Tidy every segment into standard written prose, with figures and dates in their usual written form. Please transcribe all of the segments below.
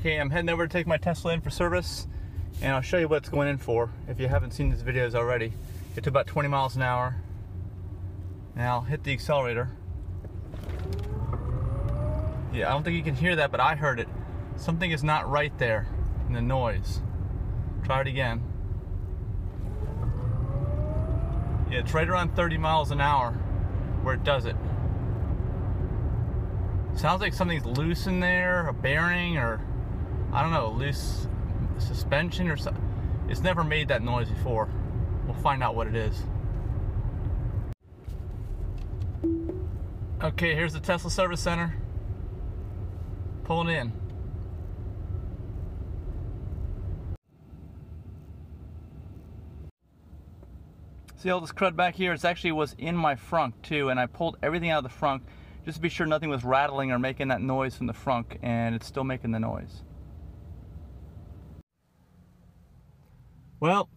Okay, I'm heading over to take my Tesla in for service, and I'll show you what it's going in for if you haven't seen these videos already. Get to about 20 miles an hour. Now hit the accelerator. Yeah, I don't think you can hear that, but I heard it. Something is not right there in the noise. Try it again. Yeah, it's right around 30 miles an hour where it does it. Sounds like something's loose in there, a bearing, or I don't know, loose suspension or something. It's never made that noise before. We'll find out what it is. Okay, here's the Tesla Service Center. Pulling in. See all this crud back here? It actually was in my frunk too, and I pulled everything out of the frunk just to be sure nothing was rattling or making that noise from the frunk, and it's still making the noise. Well,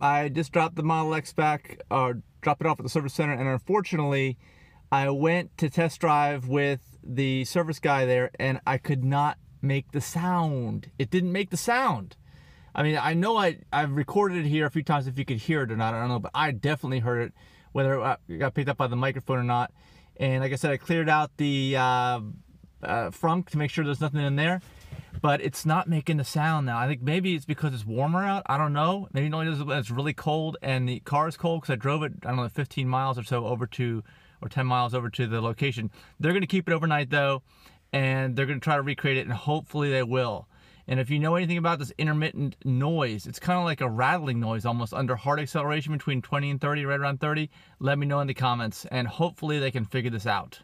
I just dropped the Model X back, or dropped it off at the service center, and unfortunately I went to test drive with the service guy there and I could not make the sound. It didn't make the sound. I mean, I know I've recorded it here a few times if you could hear it or not, I don't know, but I definitely heard it, whether it got picked up by the microphone or not. And like I said, I cleared out the frunk to make sure there's nothing in there, but it's not making the sound now. I think maybe it's because it's warmer out, I don't know. Maybe it only does when it's really cold and the car is cold, because I drove it, I don't know, 15 miles or so over to, or 10 miles over to the location. They're gonna keep it overnight though, and they're gonna try to recreate it, and hopefully they will. And if you know anything about this intermittent noise, it's kind of like a rattling noise almost under hard acceleration between 20 and 30, right around 30. Let me know in the comments, and hopefully they can figure this out.